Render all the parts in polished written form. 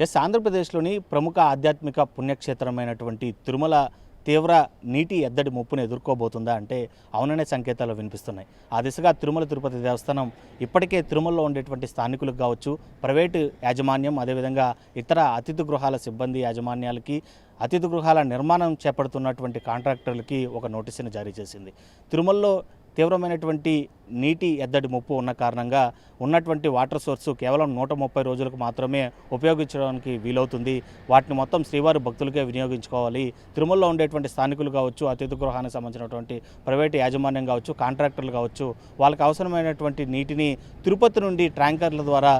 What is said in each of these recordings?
ఆంధ్రప్రదేశ్లోని ప్రముఖ ఆధ్యాత్మిక పుణ్యక్షేత్రమైనటువంటి తిరుమల తీవ్ర నీటి ఎద్దడి ముప్పును ఎదుర్కోబోతుందా అంటే అవుననే సంకేతాలు వినిపిస్తున్నాయి. ఆ దిశగా తిరుమల తిరుపతి దేవస్థానం ఇప్పటికే తిరుమలలో ఉండేటువంటి స్థానికులకు కావచ్చు, ప్రైవేటు యాజమాన్యం, అదేవిధంగా ఇతర అతిథి గృహాల సిబ్బంది యాజమాన్యాలకి, అతిథి గృహాల నిర్మాణం చేపడుతున్నటువంటి కాంట్రాక్టర్లకి ఒక నోటీసును జారీ చేసింది. తిరుమలలో తీవ్రమైనటువంటి నీటి ఎద్దడి ముప్పు ఉన్న కారణంగా ఉన్నటువంటి వాటర్ సోర్సు కేవలం 130 రోజులకు మాత్రమే ఉపయోగించడానికి వీలవుతుంది. వాటిని మొత్తం శ్రీవారి భక్తులకే వినియోగించుకోవాలి. తిరుమలలో ఉండేటువంటి స్థానికులు కావచ్చు, అతిథి గృహానికి సంబంధించినటువంటి ప్రైవేటు యాజమాన్యం కావచ్చు, కాంట్రాక్టర్లు కావచ్చు, వాళ్ళకి అవసరమైనటువంటి నీటిని తిరుపతి నుండి ట్యాంకర్ల ద్వారా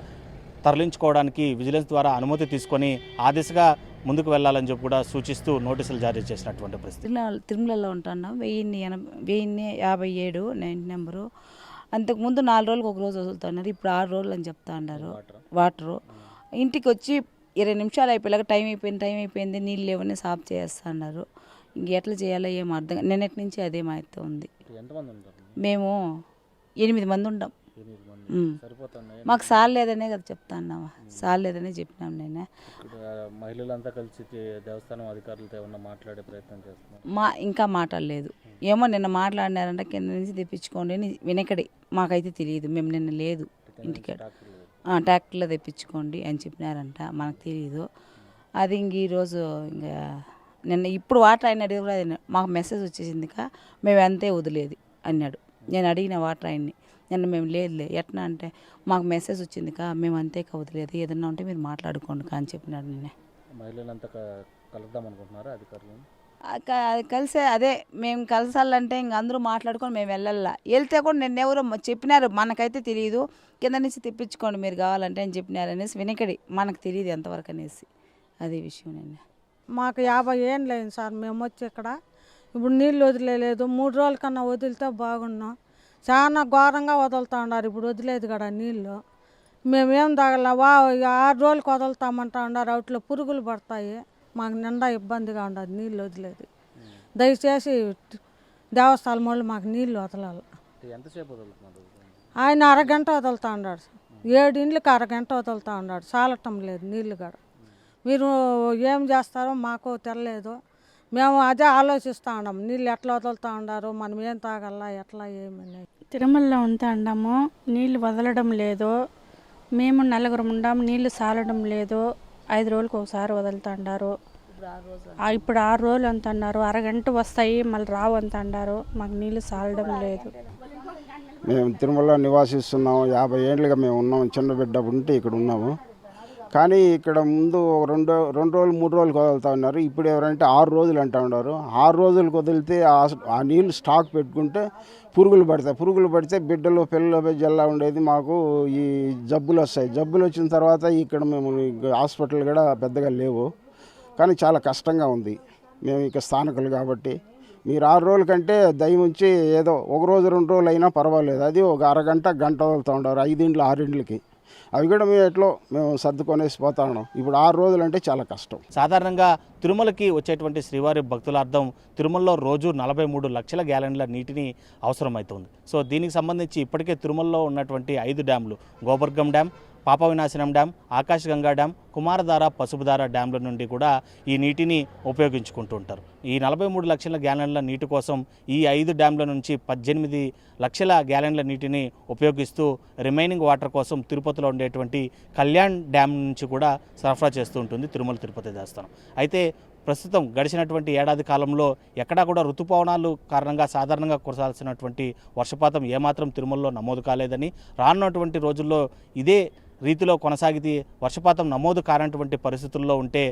తరలించుకోవడానికి విజిలెన్స్ ద్వారా అనుమతి తీసుకొని ఆ దిశగా ముందుకు వెళ్ళాలని చెప్పి కూడా సూచిస్తూ నోటీసులు జారీ చేసినటువంటి పరిస్థితి. తిరుమలలో ఉంటున్నాం. 1057 9 నెంబరు. అంతకుముందు 4 రోజులకు ఒక రోజు వదులుతున్నారు. ఇప్పుడు 6 రోజులు అని చెప్తా ఉన్నారు. వాటరు ఇంటికి వచ్చి 20 నిమిషాలు అయిపోయేలాగా టైం అయిపోయింది నీళ్ళు లేవని సాఫ్ చేస్తా అన్నారు. ఇంక ఎట్లా చేయాలో ఏం అర్థం. నిన్నటి నుంచి అదే మాతో ఉంది. మేము 8 మంది ఉంటాం. మాకు సార్ లేదనే కదా చెప్తా అన్నావా, సార్ లేదనే చెప్పినాం. నేను మహిళలంతా కలిసి దేవస్థానం అధికారులతో ఏమన్నా మాట్లాడే ప్రయత్నం చేస్తున్నాం. ఇంకా మాట్లాడలేదు. ఏమో నిన్న మాట్లాడినారంట, కింద నుంచి తెప్పించుకోండి వినకడి. మాకైతే తెలియదు, మేము నిన్న లేదు ఇంటికి. ట్రాక్టర్లో తెప్పించుకోండి అని చెప్పినారంట, మనకు తెలియదు. అది ఇంక ఈరోజు ఇంకా నిన్న ఇప్పుడు వాటర్ అయినాడు కూడా మాకు మెసేజ్ వచ్చేసింది. మేము అంతే వదిలేదు అన్నాడు. నేను అడిగిన వాటర్ ఆయన్ని నిన్న మేము లేదులే ఎట్లా అంటే మాకు మెసేజ్ వచ్చింది మేము అంతే వదిలేదు, ఏదన్నా ఉంటే మీరు మాట్లాడుకోండి అని చెప్పినాడు. నేనే మహిళలంతా కలుద్దాం అనుకుంటున్నారా అధికారులు? కలిసే అదే మేము కలసాలంటే ఇంక అందరూ మాట్లాడుకొని మేము వెళ్ళాలా. వెళ్తే కూడా నిన్న ఎవరో చెప్పినారు, మనకైతే తెలియదు, కింద నుంచి తెప్పించుకోండి మీరు కావాలంటే అని చెప్పినారు అనేసి వినకడి. మనకు తెలియదు ఎంతవరకు అనేసి అదే విషయం. నేను మాకు 50 ఏళ్ళు లేదు సార్ మేము వచ్చి ఇక్కడ. ఇప్పుడు నీళ్ళు వదిలేదు. 3 రోజుల కన్నా వదిలితే బాగున్నాం. చాలా ఘోరంగా వదులుతూ ఉన్నారు. ఇప్పుడు వదిలేదు కదా నీళ్ళు. మేమేం తాగల 6 రోజులకు వదులుతామంటా ఉన్నారు. వాటిలో పురుగులు పడతాయి. మాకు నిండా ఇబ్బందిగా ఉండదు నీళ్ళు వదిలేదు. దయచేసి దేవస్థానం వాళ్ళు మాకు నీళ్ళు వదలాలి. ఆయన అరగంట వదులుతూ ఉన్నాడు. 7 ఇండ్లకి అరగంట వదులుతూ ఉన్నాడు. చాలటం లేదు నీళ్ళు కూడా. మీరు ఏం చేస్తారో మాకు తెలియదు. మేము అదే ఆలోచిస్తూ ఉన్నాం, నీళ్ళు ఎట్లా వదులుతూ ఉన్నారు, మనం ఏం తాగల్లా ఎట్లా ఏమని. తిరుమలలో ఉంటా ఉన్నాము, నీళ్ళు వదలడం లేదు. మేము 4 ఉండాము, నీళ్ళు సాలడం లేదు. 5 రోజులకు ఒకసారి వదులుతూ ఉన్నారు. ఇప్పుడు 6 రోజులు అంత అన్నారు. అరగంట వస్తాయి మళ్ళీ రావు అంత అన్నారు. మాకు నీళ్ళు సాలడం లేదు. మేము తిరుమలలో నివాసిస్తున్నాము. 50 ఏళ్ళుగా మేము ఉన్నాము. చిన్న బిడ్డ ఉంటే ఇక్కడ ఉన్నాము. కానీ ఇక్కడ ముందు 2 రోజులు 3 రోజులకు వదులుతూ ఉన్నారు. ఇప్పుడు ఎవరంటే 6 రోజులు అంటూ ఉన్నారు. 6 రోజులకు వదిలితే ఆ నీళ్ళు స్టాక్ పెట్టుకుంటే పురుగులు పడితే బిడ్డలు పిల్లలు జల్లా ఉండేది. మాకు ఈ జబ్బులు వస్తాయి. జబ్బులు వచ్చిన తర్వాత ఇక్కడ మేము హాస్పిటల్ కూడా పెద్దగా లేవు. కానీ చాలా కష్టంగా ఉంది. మేము ఇక స్థానికులు కాబట్టి మీరు 6 రోజుల కంటే దయముంచి ఏదో 1 రోజు 2 రోజులు అయినా పర్వాలేదు. అది ఒక అరగంట గంట వదులుతూ ఉంటారు. 5 ఇండ్లు 6 ఇండ్లకి. అవి కూడా మేము సర్దుకొనేసి పోతా ఉన్నాం. ఇప్పుడు 6 రోజులు అంటే చాలా కష్టం. సాధారణంగా తిరుమలకి వచ్చేటువంటి శ్రీవారి భక్తులార్థం తిరుమలలో రోజు 43 లక్షల గ్యాలన్ల నీటిని అవసరమవుతుంది. సో దీనికి సంబంధించి ఇప్పటికే తిరుమలలో ఉన్నటువంటి 5 డ్యామ్లు, గోబర్గం డ్యామ్, పాప వినాశనం డ్యామ్, ఆకాశగంగా డ్యామ్, కుమారధార, పసుపుధార డ్యామ్ల నుండి కూడా ఈ నీటిని ఉపయోగించుకుంటూ ఉంటారు. ఈ 43 లక్షల గ్యాలన్ల నీటి కోసం ఈ 5 డ్యామ్ల నుంచి 18 లక్షల గ్యాలన్ల నీటిని ఉపయోగిస్తూ రిమైనింగ్ వాటర్ కోసం తిరుపతిలో ఉండేటువంటి కళ్యాణ్ డ్యామ్ నుంచి కూడా సరఫరా చేస్తూ ఉంటుంది తిరుమల తిరుపతి దేవస్థానం. అయితే ప్రస్తుతం గడిచినటువంటి ఏడాది కాలంలో ఎక్కడా కూడా ఋతుపవనాలు కారణంగా సాధారణంగా కురసాల్సినటువంటి వర్షపాతం ఏమాత్రం తిరుమలలో నమోదు కాలేదని, రానున్నటువంటి రోజుల్లో ఇదే రీతిలో కొనసాగితే వర్షపాతం నమోదు కానటువంటి పరిస్థితుల్లో ఉంటే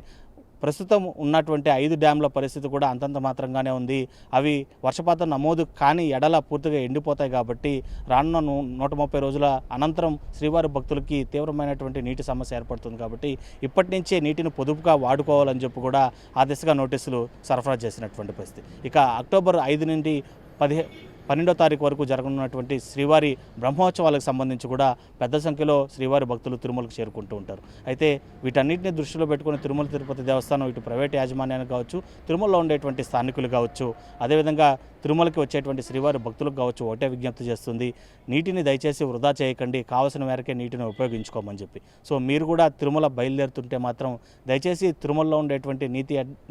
ప్రస్తుతం ఉన్నటువంటి 5 డ్యామ్ల పరిస్థితి కూడా అంతంత మాత్రంగానే ఉంది. అవి వర్షపాతం నమోదు కాని ఎడల పూర్తిగా ఎండిపోతాయి. కాబట్టి రానున్న 130 రోజుల అనంతరం శ్రీవారి భక్తులకి తీవ్రమైనటువంటి నీటి సమస్య ఏర్పడుతుంది. కాబట్టి ఇప్పటి నుంచే నీటిని పొదుపుగా వాడుకోవాలని చెప్పి కూడా ఆ దిశగా నోటీసులు సరఫరా చేసినటువంటి పరిస్థితి. ఇక అక్టోబర్ 5 నుండి 12వ తారీఖు వరకు జరగనున్నటువంటి శ్రీవారి బ్రహ్మోత్సవాలకు సంబంధించి కూడా పెద్ద సంఖ్యలో శ్రీవారి భక్తులు తిరుమలకు చేరుకుంటూ ఉంటారు. అయితే వీటన్నిటిని దృష్టిలో పెట్టుకుని తిరుమల తిరుపతి దేవస్థానం ఇటు ప్రైవేట్ యాజమాన్యానికి కావచ్చు, తిరుమలలో ఉండేటువంటి స్థానికులు కావచ్చు, అదేవిధంగా తిరుమలకి వచ్చేటువంటి శ్రీవారి భక్తులకు కావచ్చు ఒకటే విజ్ఞప్తి చేస్తుంది, నీటిని దయచేసి వృధా చేయకండి, కావలసిన మేరకే నీటిని ఉపయోగించుకోమని చెప్పి. సో మీరు కూడా తిరుమల బయలుదేరుతుంటే మాత్రం దయచేసి తిరుమలలో ఉండేటువంటి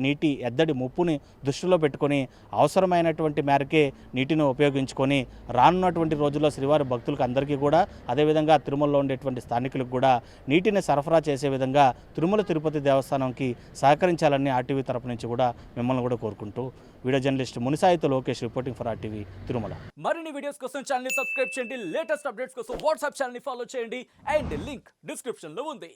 నీటి ఎద్దడి ముప్పుని దృష్టిలో పెట్టుకొని అవసరమైనటువంటి మేరకే నీటిని ఉపయోగించుకొని రానున్నటువంటి రోజుల్లో శ్రీవారి భక్తులకు అందరికీ కూడా, అదేవిధంగా తిరుమలలో ఉండేటువంటి స్థానికులకు కూడా నీటిని సరఫరా చేసే విధంగా తిరుమల తిరుపతి దేవస్థానంకి సహకరించాలని ఆర్టీవీ తరపు నుంచి కూడా మిమ్మల్ని కూడా కోరుకుంటూ వీడియో జర్నలిస్ట్ మునిసాయితో Lokesh reporting for RTV Tirumala. మరిన్ని వీడియోస్ కోసం ఛానల్ ని సబ్స్క్రైబ్ చేయండి, లేటెస్ట్ అప్డేట్స్ కోసం వాట్సాప్ ఛానల్ ని ఫాలో చేయండి అండ్ లింక్ డిస్క్రిప్షన్ లో ఉంది.